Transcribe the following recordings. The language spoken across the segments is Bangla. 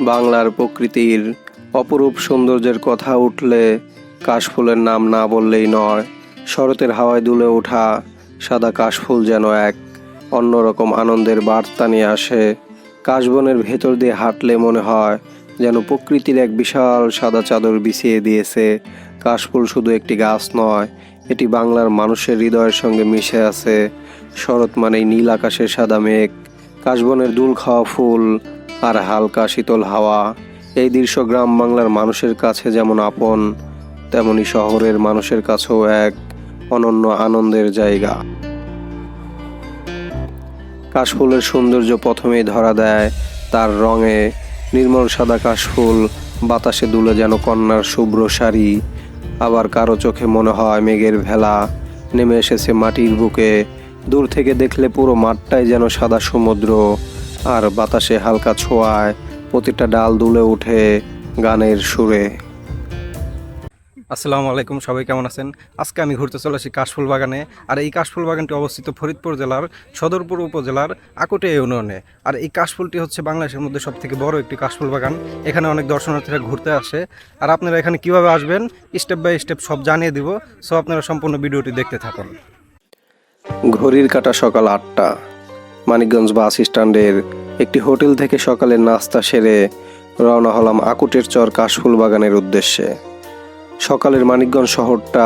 বাংলার প্রকৃতির অপরূপ সৌন্দর্যের কথা উঠলে কাশফুলের নাম না বললেই নয়। শরতের হাওয়ায় দুলে ওঠা সাদা কাশফুল যেন এক অন্যরকম আনন্দের বার্তা নিয়ে আসে। কাশবনের ভেতর দিয়ে হাঁটলে মনে হয় যেন প্রকৃতির এক বিশাল সাদা চাদর বিছিয়ে দিয়েছে। কাশফুল শুধু একটি গাছ নয়, এটি বাংলার মানুষের হৃদয়ের সঙ্গে মিশে আছে। শরৎ মানেই নীল আকাশের সাদা মেঘ, কাশবনের দুল খাওয়া ফুল আর হালকা শীতল হাওয়া। এই দৃশ্য গ্রাম বাংলার মানুষের কাছে যেমন আপন, তেমনি শহরের মানুষের কাছেও এক অনন্য আনন্দের জায়গা। কাশফুলের সৌন্দর্য প্রথমেই ধরা দেয় তার রঙে। নির্মল সাদা কাশফুল বাতাসে দুলে যেন কন্যার শুভ্র শাড়ি। আবার কারো চোখে মনে হয় মেঘের ভেলা নেমে এসেছে মাটির বুকে। দূর থেকে দেখলে পুরো মাঠটাই যেন সাদা সমুদ্র, আর বাতাসে হালকা ছোঁয়ায় প্রতিটা ডাল দুলে ওঠে গানের সুরে। আসসালামু আলাইকুম, সবাই কেমন আছেন? আজকে আমি ঘুরতে চলে আসি কাশফুল বাগানে। আর এই কাশফুল বাগানটি অবস্থিত ফরিদপুর জেলার সদরপুর উপজেলার আকুটে ইউনিয়নে। আর এই কাশফুলটি হচ্ছে বাংলাদেশের মধ্যে সবথেকে বড় একটি কাশফুল বাগান। এখানে অনেক দর্শনার্থীরা ঘুরতে আসে। আর আপনারা এখানে কিভাবে আসবেন স্টেপ বাই স্টেপ সব জানিয়ে দিব। সো আপনারা সম্পূর্ণ ভিডিওটি দেখতে থাকুন। ঘড়ির কাঁটা সকাল 8টা। মানিকগঞ্জ বাস স্ট্যান্ডের একটি হোটেল থেকে সকালের নাস্তা সেরে রওনা হলাম আকুটের চর কাশফুল বাগানের উদ্দেশ্যে। সকালের মানিকগঞ্জ শহরটা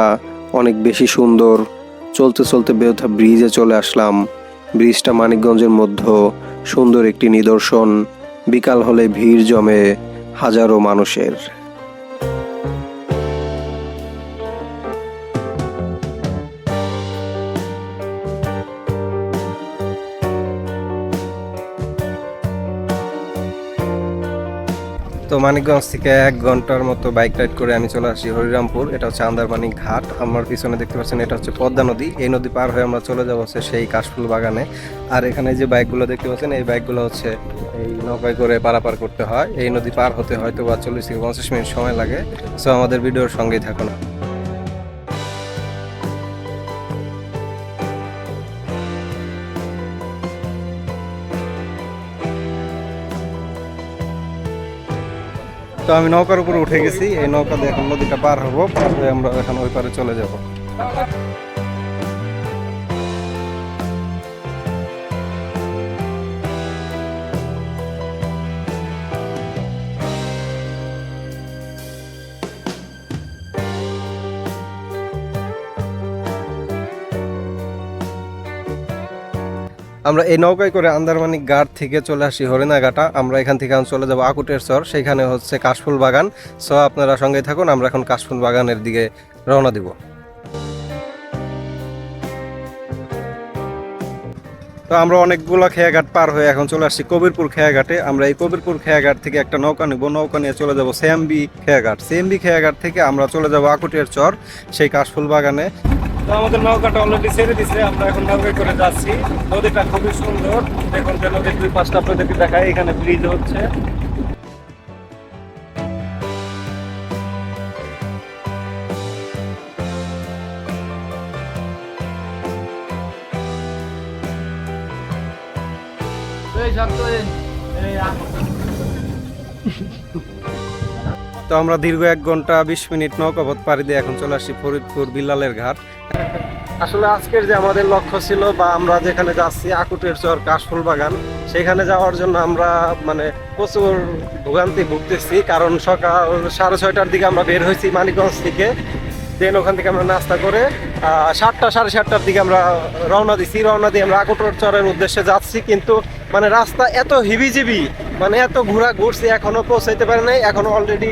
অনেক বেশি সুন্দর। চলতে চলতে বেউথা ব্রিজে চলে আসলাম। ব্রিজটা মানিকগঞ্জের মধ্যে সুন্দর একটি নিদর্শন। বিকাল হলে ভিড় জমে হাজারো মানুষের। তো মানিকগঞ্জ থেকে 1 ঘন্টার মতো বাইক রাইড করে আমি চলে আসি হরিরামপুর। এটা হচ্ছে আন্দারমানিক ঘাট। আমার পিছনে দেখতে পাচ্ছেন এটা হচ্ছে পদ্মা নদী। এই নদী পার হয়ে আমরা চলে যাবো হচ্ছে সেই কাশফুল বাগানে। আর এখানে যে বাইকগুলো দেখতে পাচ্ছেন এই বাইকগুলো হচ্ছে এই নৌকায় করে পারাপার করতে হয়। এই নদী পার হতে হয়তো বা 40 থেকে 50 মিনিট সময় লাগে। সো আমাদের ভিডিওর সঙ্গেই থাকুন। তো আমি নৌকার উপরে উঠে গেছি। এই নৌকা দিয়ে এখন নদীটা পার হবো, পার হয়ে আমরা এখন ওই পারে চলে যাব। আমরা এই নৌকায় করে আন্দারমানিক ঘাট থেকে চলে আসি হরিণাঘাটা। আমরা এখান থেকে চলে যাব আকুটের চর, সেইখানে হচ্ছে কাশফুল বাগান। সো আপনারা সঙ্গে থাকুন, আমরা এখন কাশফুল বাগানের দিকে রওনা দিব। তো আমরা অনেকগুলো খেয়াঘাট পার হয়ে এখন চলে আসছি কবিরপুর খেয়াঘাটে। আমরা এই কবিরপুর খেয়াঘাট থেকে একটা নৌকা নিব। নৌকা নিয়ে চলে যাব সিএমবি খেয়াঘাট। সিএমবি খেয়াঘাট থেকে আমরা চলে যাব আকুটের চর, সেই কাশফুল বাগানে। তো আমাদের নৌকাটা অলরেডি ছেড়ে দিছে। আমরা এখন নৌকায় করে যাচ্ছি। নদীটা খুবই সুন্দর। দেখুন যে নদীর দুই পাশটা আপনাদেরকে দেখায়। এখানে ব্রিজ হচ্ছে। তো আমরা দীর্ঘ 1 ঘন্টা 20 মিনিট নৌকাপথ পাড়ি দিয়ে এখন চলে আসছি ফরিদপুর বিলালের ঘাট। আসলে আজকের যে আমাদের লক্ষ্য ছিল বা আমরা যেখানে যাচ্ছি আকুটের চর কাশফুল বাগান, সেখানে যাওয়ার জন্য আমরা মানে প্রচুর ভোগান্তি ভুগতেছি। কারণ সকাল 6:30টার দিকে আমরা বের হয়েছি মানিকগঞ্জ থেকে। দেন ওখান থেকে আমরা নাস্তা করে 7টা 7:30টার দিকে আমরা রওনা দিছি। রওনা দিয়ে আমরা আকুটের চরের উদ্দেশ্যে যাচ্ছি, কিন্তু মানে রাস্তা এত হিবিজিবি, মানে এত ঘুরছি এখনো পৌঁছাইতে পারে নাই। এখনো অলরেডি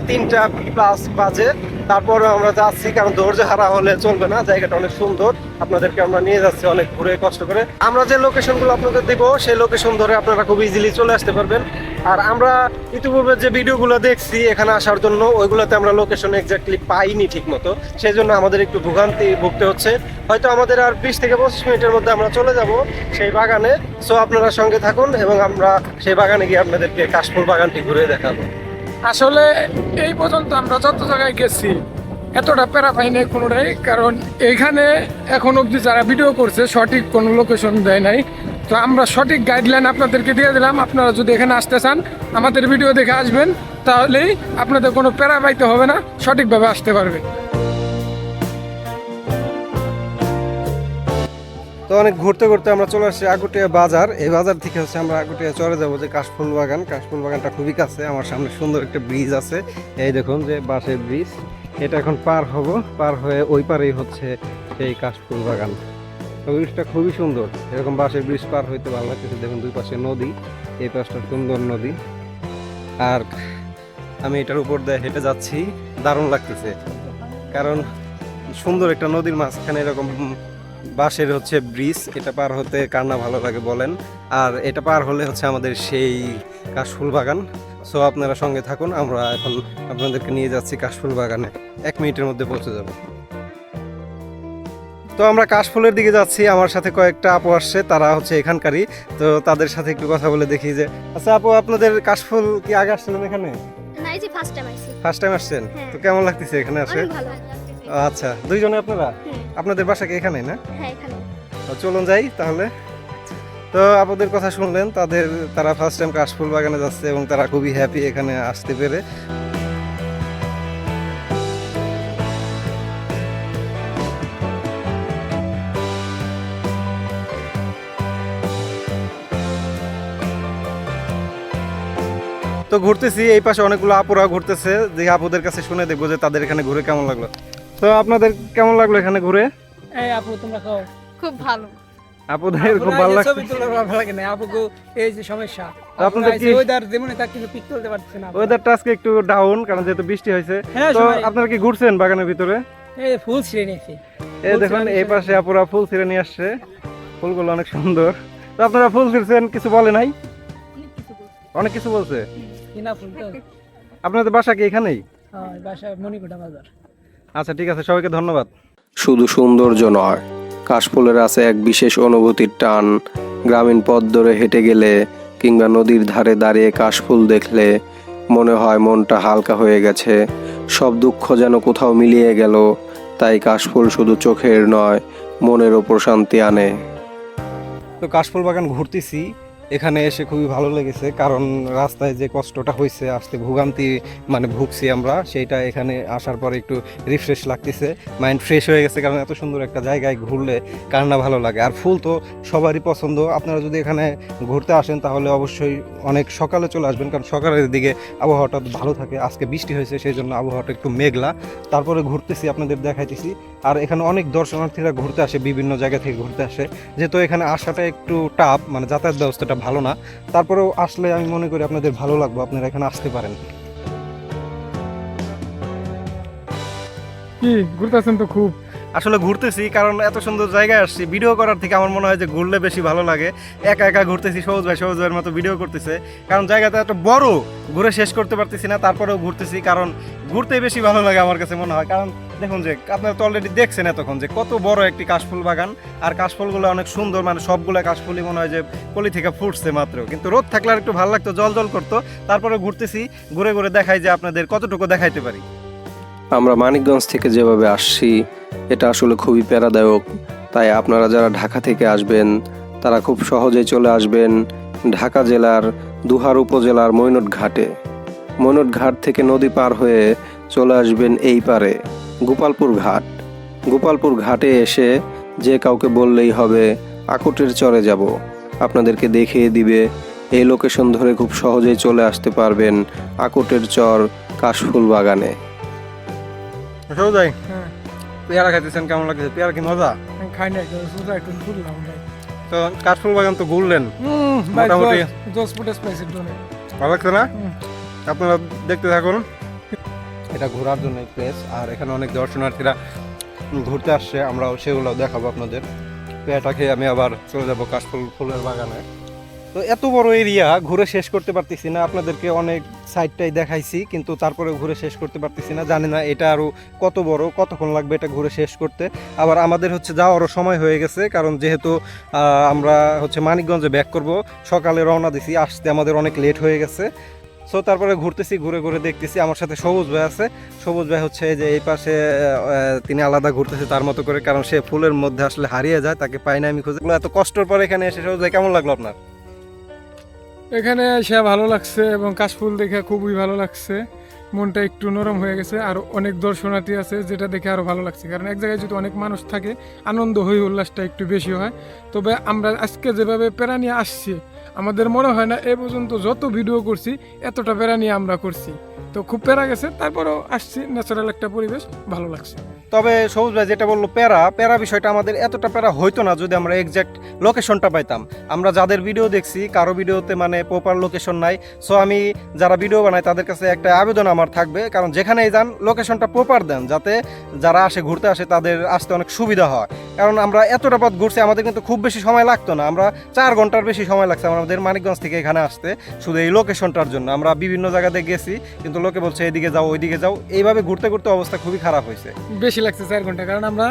3টা প্লাস বাজে। তারপরে আমরা যাচ্ছি, কারণ ধৈর্য হারা হলে চলবে না। জায়গাটা অনেক সুন্দর, আপনাদেরকে আমরা নিয়ে যাচ্ছি অনেক ঘুরে কষ্ট করে। আমরা যে লোকেশনগুলো আপনাদের দেবো সেই লোকেশন ধরে আপনারা খুব ইজিলি চলে আসতে পারবেন। আর আমরা ইতিপূর্বে যে ভিডিওগুলো দেখছি এখানে আসার জন্য, ওইগুলোতে আমরা লোকেশন এক্স্যাক্টলি পাইনি ঠিক মতো। সেই জন্য আমাদের একটু ভোগান্তি ভুগতে হচ্ছে। হয়তো আমাদের আর 20 থেকে 25 মিনিটের মধ্যে আমরা চলে যাব সেই বাগানে। সো আপনারা সঙ্গে থাকুন এবং আমরা সেই বাগানে গিয়ে আপনাদেরকে কাশফুল বাগানটি ঘুরে দেখাবো। আসলে এই পর্যন্ত আমরা যত জায়গায় গেছি এতটা প্যারা পাই নাই কোনোটাই, কারণ এইখানে এখন অবধি যারা ভিডিও করছে সঠিক কোনো লোকেশন দেয় নাই। তো আমরা সঠিক গাইডলাইন আপনাদেরকে দিয়ে দিলাম। আপনারা যদি এখানে আসতে চান আমাদের ভিডিও দেখে আসবেন, তাহলেই আপনাদের কোনো প্যারা পাইতে হবে না, সঠিকভাবে আসতে পারবে। তো অনেক ঘুরতে ঘুরতে আমরা চলে আসছি আকুটিয়া বাজার। এই বাজার থেকে হচ্ছে আমরা আকুটিয়া চলে যাবো যে কাশফুল বাগান। কাশফুল বাগানটা খুবই কাছে, আমার সামনে সুন্দর একটা ব্রিজ আছে, এই দেখুন যে বাঁশের ব্রিজ। এটা এখন পার হব, পার হয়ে ওই পারেই হচ্ছে সেই কাশফুল বাগান। তো ব্রিজটা খুবই সুন্দর, এরকম বাঁশের ব্রিজ পার হইতে ভালো লাগতেছে। দেখুন দুই পাশে নদী, এই পাশটা সুন্দর নদী, আর আমি এটার উপর দিয়ে হেঁটে যাচ্ছি, দারুণ লাগতেছে। কারণ সুন্দর একটা নদীর মাঝখানে এরকম বাঁশের হচ্ছে ব্রিজ, এটা পার হতে কার না ভালো লাগে বলেন। আর এটা পার হলে হচ্ছে আমাদের সেই কাশফুল বাগান। সো আপনারা সঙ্গে থাকুন, আমরা এখন আপনাদেরকে নিয়ে যাচ্ছি কাশফুল বাগানে। 1 মিনিটের মধ্যে পৌঁছে যাব। তো আমরা কাশফুলের দিকে যাচ্ছি, আমার সাথে কয়েকটা আপু আসছে, তারা হচ্ছে এখানকারই। তো তাদের সাথে একটু কথা বলে দেখি যে, আচ্ছা আপু, আপনাদের কাশফুল কি আগে আসছিলেন এখানে? না, এই যে ফার্স্ট টাইম আইছি। ফার্স্ট টাইম আসছেন? হ্যাঁ। তো কেমন লাগতেছে এখানে আসে? অনেক ভালো। আচ্ছা, দুইজনে আপনারা? হুম। আপনাদের বাসা কি এখানেই না? হ্যাঁ, এখানে। তো চলুন যাই তাহলে। তো আপনাদের কথা শুনলেন, তারা ফার্স্ট টাইম কাশফুল বাগানে যাচ্ছে এবং তারা খুবই হ্যাপি এখানে আসতে পেরে। তো ঘুরতেছি, এই পাশে অনেকগুলো আপুরা ঘুরতেছে, যে আপুদের কাছে শুনে দেখবো যে তাদের এখানে ঘুরে কেমন লাগলো। তো আপনাদের কেমন লাগলো এখানে ঘুরে? এই আপু, তোমরা খাও। খুব ভালো। আপুদের খুব ভালো লাগছে। ছবি তোলার ভালো লাগে না আপুকে, এই যে সমস্যা। আপনাদের কি ওয়েদার যেমন তা কিন্তু পিক তুলতে পারছে না। ওয়েদারটা আজকে একটু ডাউন, কারণ যেহেতু বৃষ্টি হয়েছে। হ্যাঁ, তো সবাই- আপনারা কি ঘুরছেন বাগানের ভিতরে? এই ফুল ছিঁড়ে নিয়েছি। এই দেখুন এই পাশে আপুরা ফুল ছিঁড়ে নিয়ে আসছে, ফুলগুলো অনেক সুন্দর। তো আপনারা ফুল ছিঁড়ছেন, কিছু বলে নাই? অনেক কিছু বলছে। কিনা ফুল তো। আপনাদের বাসা কি এখানেই? হ্যাঁ, বাসা মণিকোটা বাজার। আচ্ছা ঠিক আছে, সবাইকে ধন্যবাদ। শুধু সৌন্দর্য নয়, কাশফুলের আছে এক বিশেষ অনুভূতির টান। গ্রামীণ পথ ধরে হেঁটে গেলে কিংবা নদীর ধারে দাঁড়িয়ে কাশফুল দেখলে মনে হয় মনটা হালকা হয়ে গেছে, সব দুঃখ যেন কোথাও মিলিয়ে গেল। তাই কাশফুল শুধু চোখের নয়, মনেরও প্রশান্তি আনে। তো কাশফুল বাগান ঘুরতেছি, এখানে এসে খুবই ভালো লেগেছে, কারণ রাস্তায় যে কষ্টটা হয়েছে, আসতে ভোগান্তি ভুগছি আমরা, সেইটা এখানে আসার পরে একটু রিফ্রেশ লাগতেছে, মাইন্ড ফ্রেশ হয়ে গেছে। কারণ এত সুন্দর একটা জায়গায় ঘুরলে কার না ভালো লাগে। আর ফুল তো সবারই পছন্দ। আপনারা যদি এখানে ঘুরতে আসেন তাহলে অবশ্যই অনেক সকালে চলে আসবেন, কারণ সকালের দিকে আবহাওয়াটা ভালো থাকে। আজকে বৃষ্টি হয়েছে, সেই জন্য আবহাওয়াটা একটু মেঘলা। তারপরে ঘুরতেছি, আপনাদের দেখাইতেছি। আর এখানে অনেক দর্শনার্থীরা ঘুরতে আসে, বিভিন্ন জায়গা থেকে ঘুরতে আসে। যেহেতু এখানে আসাটা একটু টাফ, যাতায়াত ব্যবস্থাটা ভালো না, তারপরেও আসলে আমি মনে করি আপনাদের ভালো লাগবে, আপনারা এখানে আসতে পারেন। কি ঘুরতেছেন তো খুব? আসলে ঘুরতেছি, কারণ এত সুন্দর জায়গায় আসছি, ভিডিও করার থেকে আমার মনে হয় যে ঘুরলে বেশি ভালো লাগে। একা একা ঘুরতেছি, সহজ ভাইয়ের মতো ভিডিও করতেছে, কারণ জায়গাটা এত বড়, ঘুরে শেষ করতে পারতেছি না। তারপরেও ঘুরতেছি, কারণ ঘুরতেই বেশি ভালো লাগে আমার কাছে মনে হয়। কারণ দেখুন যে আপনারা তো অলরেডি দেখছেন এতক্ষণ যে কত বড় একটি কাশফুল বাগান, আর কাশফুলগুলো অনেক সুন্দর, সবগুলো কাশফুলই মনে হয় যে কলি থেকে ফুটছে মাত্র। কিন্তু রোদ থাকলে আর একটু ভালো লাগতো, জল জল করতো। তারপরে ঘুরতেছি, ঘুরে ঘুরে দেখাই যে আপনাদের কতটুকু দেখাইতে পারি। আমরা মানিকগঞ্জ থেকে যেভাবে আসছি, এটা আসলে খুবই প্যারাদায়ক। তাই আপনারা যারা ঢাকা থেকে আসবেন তারা খুব সহজেই চলে আসবেন ঢাকা জেলার দুহার উপজেলার মৈনট ঘাটে। মৈনট ঘাট থেকে নদী পার হয়ে চলে আসবেন এই পারে গোপালপুর ঘাট। গোপালপুর ঘাটে এসে যে কাউকে বললেই হবে আকুটের চরে যাব, আপনাদেরকে দেখিয়ে দিবে। এই লোকেশন ধরে খুব সহজেই চলে আসতে পারবেন আকুটের চর কাশফুল বাগানে। সৌজাই, হ্যাঁ, পেয়ারা খাইতেছেন, কেমন লাগছে? পেয়ারা কি মজা? আমি খাই না, সুদা একটু ঘুরলাম ভাই। তো কাশফুল বাগান তো ঘুরলেন, ভাই মোটামুটি 10 ফুট স্পেস ডোনে। ভালো লাগছে না? হুম। আপনারা দেখতে থাকুন। এটা ঘোরার জন্য প্লেস, আর এখানে অনেক দর্শনার্থীরা ঘুরতে আসছে, আমরাও সেগুলো দেখাবো আপনাদের। পেয়ারাটা খেয়ে আমি আবার চলে যাবো কাশফুল ফুলের বাগানে। তো এত বড় এরিয়া ঘুরে শেষ করতে পারতেছি না, আপনাদেরকে অনেক সাইডটাই দেখাইছি, কিন্তু তারপরে ঘুরে শেষ করতে পারতেছি না। জানি না এটা আরও কত বড়, কতক্ষণ লাগবে এটা ঘুরে শেষ করতে। আবার আমাদের যাওয়ারও সময় হয়ে গেছে, কারণ যেহেতু আমরা মানিকগঞ্জে ব্যাক করব, সকালে রওনা দিছি, আসতে আমাদের অনেক লেট হয়ে গেছে। সো তারপরে ঘুরতেছি, ঘুরে ঘুরে দেখতেছি আমার সাথে সবুজ ভাই আছে। সবুজ ভাই হচ্ছে এই যে এই পাশে তিনি আলাদা ঘুরতেছে তার মতো করে, কারণ সে ফুলের মধ্যে আসলে হারিয়ে যায়, তাকে পাই না আমি খুঁজে। এত কষ্টের পর এখানে এসে সবুজ ভাই কেমন লাগলো আপনার? এখানে এসে ভালো লাগছে এবং কাশফুল দেখে খুবই ভালো লাগছে, মনটা একটু নরম হয়ে গেছে। আর অনেক দর্শনার্থী আছে, যেটা দেখে আরো ভালো লাগছে, কারণ এক জায়গায় যদি অনেক মানুষ থাকে আনন্দ হই উল্লাসটা একটু বেশি হয়। তবে আমরা আজকে যেভাবে প্যারা নিয়ে আসছি, আমাদের মনে হয় না এ পর্যন্ত যত ভিডিও করছি এতটা প্যারা নিয়ে আমরা করছি। তো খুব প্যারা গেছে, তারপরেও আসছি, ন্যাচারাল একটা পরিবেশ, ভালো লাগছে। তবে সবুজ ভাই যেটা বললো প্যারা বিষয়টা আমাদের এতটা প্যারা হইতো না যদি আমরা এক্স্যাক্ট লোকেশনটা পাইতাম। আমরা যাদের ভিডিও দেখছি কারো ভিডিওতে মানে প্রপার লোকেশন নাই। সো আমি যারা ভিডিও বানাই তাদের কাছে একটা আবেদন আমার থাকবে, কারণ যেখানেই যান লোকেশনটা প্রপার দেন, যাতে যারা আসে ঘুরতে আসে তাদের আসতে অনেক সুবিধা হয়। কারণ আমরা এতটা পথ ঘুরছি, আমাদের কিন্তু খুব বেশি সময় লাগতো না, আমরা 4 ঘন্টার বেশি সময় লাগছে আমাদের মানিকগঞ্জ থেকে এখানে আসতে, শুধু এই লোকেশনটার জন্য। আমরা বিভিন্ন জায়গাতে গেছি, কিন্তু লোকে বলছে এদিকে যাও ওইদিকে যাও, এইভাবে ঘুরতে ঘুরতে অবস্থা খুবই খারাপ হয়েছে। বেশি লাগছে 4 ঘন্টা, কারণ আমরা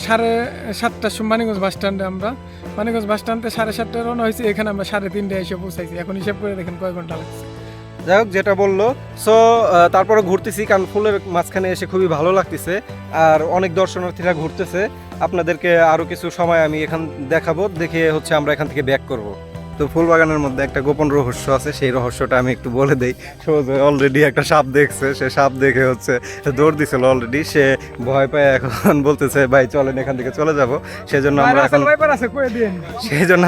7:30টার সময় মানিকগঞ্জ বাস স্ট্যান্ডে, আমরা মানিকগঞ্জ বাস স্ট্যান্ডে 7:30টায় রওনা হয়েছি, এখানে আমরা 3:30টায় এসে পৌঁছাইছি। এখন হিসাব করে দেখেন কয় ঘন্টা লাগছে। যাই হোক, যেটা বললো। সো তারপরে ঘুরতেছি, কারণ ফুলের মাঝখানে এসে খুবই ভালো লাগতেছে, আর অনেক দর্শনার্থীরা ঘুরতেছে। আপনাদেরকে আরও কিছু সময় আমি এখান দেখাবো, দেখে হচ্ছে আমরা এখান থেকে ব্যাক করব। তো ফুল বাগানের মধ্যে একটা গোপন রহস্য আছে, সেই রহস্যটা আমি একটু বলে দেই। অলরেডি একটা সাপ দেখছে, সে সাপ দেখে হচ্ছে দৌড় দিছিল অলরেডি, সে ভয় পায় এখন বলতেছে ভাই চলেন এখান থেকে চলে যাব। সেজন্য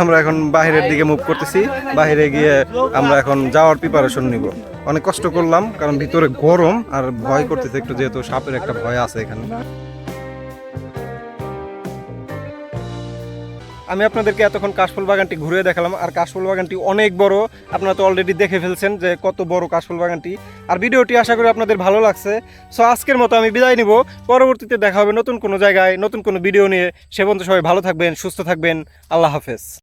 আমরা এখন বাহিরের দিকে মুভ করতেছি, বাহিরে গিয়ে আমরা এখন যাওয়ার প্রিপারেশন নিব। অনেক কষ্ট করলাম কারণ ভিতরে গরম আর ভয় করতেছে একটু, যেহেতু সাপের একটা ভয় আছে এখানে। আমি আপনাদেরকে এতক্ষণ কাশফুল বাগানটি ঘুরে দেখালাম, আর কাশফুল বাগানটি অনেক বড়, আপনারা তো অলরেডি দেখে ফেলছেন যে কত বড় কাশফুল বাগানটি। আর ভিডিওটি আশা করি আপনাদের ভালো লাগছে। সো আজকের মতো আমি বিদায় নিব, পরবর্তীতে দেখা হবে নতুন কোনো জায়গায় নতুন কোনো ভিডিও নিয়ে। সে পর্যন্ত সবাই ভালো থাকবেন, সুস্থ থাকবেন, আল্লাহ হাফেজ।